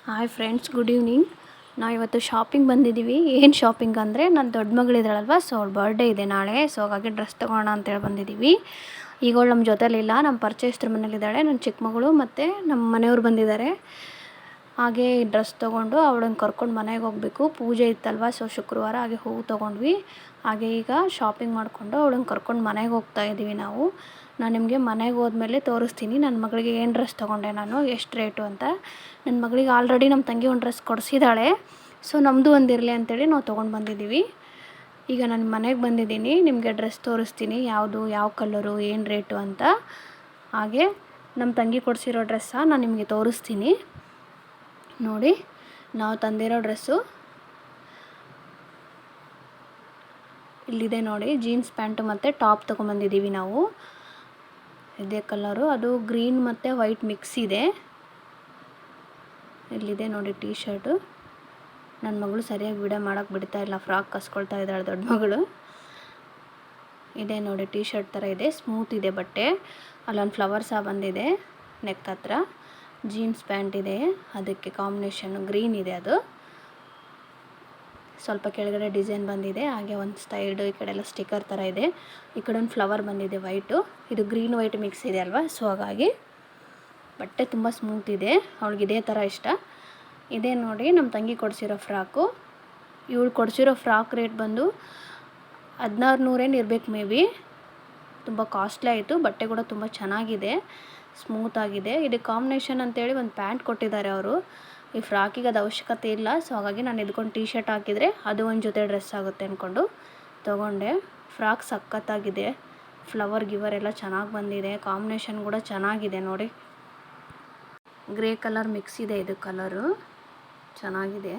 Hi friends, good evening. ನಾವು ಇವತ್ತು shopping ಬಂದಿದ್ದೀವಿ. ಏನು ಶಾಪಿಂಗ್ ಅಂದರೆ, ನನ್ನ ದೊಡ್ಡ ಮಗಳಿದ್ದಾಳಲ್ವ, ಸೊ ಅವಳ ಬರ್ಡೇ ಇದೆ ನಾಳೆ. ಸೊ ಹಾಗಾಗಿ ಡ್ರೆಸ್ ತೊಗೊಳ್ಳೋಣ ಅಂತೇಳಿ ಬಂದಿದ್ದೀವಿ. ಈಗ ಅವಳು ನಮ್ಮ ಜೊತೆಲಿಲ್ಲ, ನಮ್ಮ ಪರಿಚಯಸ್ಥರ ಮನೇಲಿದ್ದಾಳೆ. ನನ್ನ ಚಿಕ್ಕ ಮಗಳು ಮತ್ತು ನಮ್ಮ ಮನೆಯವ್ರು ಬಂದಿದ್ದಾರೆ. ಹಾಗೆ ಡ್ರೆಸ್ ತೊಗೊಂಡು ಅವಳನ್ನು ಕರ್ಕೊಂಡು ಮನೆಗೆ ಹೋಗಬೇಕು. ಪೂಜೆ ಇತ್ತಲ್ವ, ಸೊ ಶುಕ್ರವಾರ. ಹಾಗೆ ಹೂವು ತೊಗೊಂಡ್ವಿ. ಹಾಗೆ ಈಗ ಶಾಪಿಂಗ್ ಮಾಡಿಕೊಂಡು ಅವಳನ್ನು ಕರ್ಕೊಂಡು ಮನೆಗೆ ಹೋಗ್ತಾ ಇದ್ದೀವಿ ನಾವು. ನಾನು ನಿಮಗೆ ಮನೆಗೆ ಹೋದ್ಮೇಲೆ ತೋರಿಸ್ತೀನಿ ನನ್ನ ಮಗಳಿಗೆ ಏನು ಡ್ರೆಸ್ ತೊಗೊಂಡೆ, ನಾನು ಎಷ್ಟು ರೇಟು ಅಂತ. ನನ್ನ ಮಗಳಿಗೆ ಆಲ್ರೆಡಿ ನಮ್ಮ ತಂಗಿ ಒಂದು ಡ್ರೆಸ್ ಕೊಡಿಸಿದ್ದಾಳೆ. ಸೊ ನಮ್ಮದು ಒಂದಿರಲಿ ಅಂತೇಳಿ ನಾವು ತೊಗೊಂಡು ಬಂದಿದ್ದೀವಿ. ಈಗ ನಾನು ಮನೆಗೆ ಬಂದಿದ್ದೀನಿ. ನಿಮಗೆ ಡ್ರೆಸ್ ತೋರಿಸ್ತೀನಿ, ಯಾವುದು, ಯಾವ ಕಲರು, ಏನು ರೇಟು ಅಂತ. ಹಾಗೆ ನಮ್ಮ ತಂಗಿ ಕೊಡಿಸಿರೋ ಡ್ರೆಸ್ಸ ನಾನು ನಿಮಗೆ ತೋರಿಸ್ತೀನಿ ನೋಡಿ. ನಾವು ತಂದಿರೋ ಡ್ರೆಸ್ಸು ಇಲ್ಲಿದೆ ನೋಡಿ. ಜೀನ್ಸ್ ಪ್ಯಾಂಟು ಮತ್ತು ಟಾಪ್ ತೊಗೊಂಬಂದಿದ್ದೀವಿ ನಾವು. ಇದೇ ಕಲರು, ಅದು ಗ್ರೀನ್ ಮತ್ತು ವೈಟ್ ಮಿಕ್ಸ್ ಇದೆ. ಇಲ್ಲಿದೆ ನೋಡಿ ಟೀ ಶರ್ಟು. ನನ್ನ ಮಗಳು ಸರಿಯಾಗಿ ವಿಡಿಯೋ ಮಾಡೋಕ್ಕೆ ಬಿಡ್ತಾ ಇಲ್ಲ, ಫ್ರಾಕ್ ಕಸ್ಕೊಳ್ತಾ ಇದ್ದಾಳೆ ದೊಡ್ಡ ಮಗಳು. ಇದೆ ನೋಡಿ ಟೀ ಶರ್ಟ್ ಥರ ಇದೆ, ಸ್ಮೂತ್ ಇದೆ ಬಟ್ಟೆ. ಅಲ್ಲೊಂದು ಫ್ಲವರ್ ಸಹ ಬಂದಿದೆ ನೆಕ್ ಹತ್ರ. ಜೀನ್ಸ್ ಪ್ಯಾಂಟ್ ಇದೆ, ಅದಕ್ಕೆ ಕಾಂಬಿನೇಷನ್ನು ಗ್ರೀನ್ ಇದೆ. ಅದು ಸ್ವಲ್ಪ ಕೆಳಗಡೆ ಡಿಸೈನ್ ಬಂದಿದೆ. ಹಾಗೆ ಒಂದು ಸೈಡು ಈ ಕಡೆ ಎಲ್ಲ ಸ್ಟಿಕ್ಕರ್ ಥರ ಇದೆ. ಈ ಕಡೆ ಒಂದು ಫ್ಲವರ್ ಬಂದಿದೆ ವೈಟು. ಇದು ಗ್ರೀನ್ ವೈಟ್ ಮಿಕ್ಸ್ ಇದೆ ಅಲ್ವಾ, ಸೊ ಹಾಗಾಗಿ ಬಟ್ಟೆ ತುಂಬ ಸ್ಮೂತ್ ಇದೆ. ಅವಳಿಗೆ ಇದೇ ಥರ ಇಷ್ಟ. ಇದೇ ನೋಡಿ ನಮ್ಮ ತಂಗಿ ಕೊಡಿಸಿರೋ ಫ್ರಾಕು. ಇವಳು ಕೊಡಿಸಿರೋ ಫ್ರಾಕ್ ರೇಟ್ ಬಂದು 1600 ಇರಬೇಕು ಮೇ ಬಿ. ತುಂಬ ಕಾಸ್ಟ್ಲಿ ಆಯಿತು. ಬಟ್ಟೆ ಕೂಡ ತುಂಬ ಚೆನ್ನಾಗಿದೆ, ಸ್ಮೂತಾಗಿದೆ. ಇದಕ್ಕೆ ಕಾಂಬಿನೇಷನ್ ಅಂತೇಳಿ ಒಂದು ಪ್ಯಾಂಟ್ ಕೊಟ್ಟಿದ್ದಾರೆ ಅವರು. ಈ ಫ್ರಾಕಿಗೆ ಅದು ಅವಶ್ಯಕತೆ ಇಲ್ಲ, ಸೊ ಹಾಗಾಗಿ ನಾನು ಇದಕ್ಕೊಂದು ಟೀ ಶರ್ಟ್ ಹಾಕಿದರೆ ಅದು ಒಂದು ಜೊತೆ ಡ್ರೆಸ್ ಆಗುತ್ತೆ ಅಂದ್ಕೊಂಡು ತೊಗೊಂಡೆ. ಫ್ರಾಕ್ ಸಖತ್ತಾಗಿದೆ. ಫ್ಲವರ್ ಗಿವರ್ ಎಲ್ಲ ಚೆನ್ನಾಗಿ ಬಂದಿದೆ. ಕಾಂಬಿನೇಷನ್ ಕೂಡ ಚೆನ್ನಾಗಿದೆ ನೋಡಿ. ಗ್ರೇ ಕಲರ್ ಮಿಕ್ಸ್ ಇದೆ ಇದು ಕಲರು, ಚೆನ್ನಾಗಿದೆ.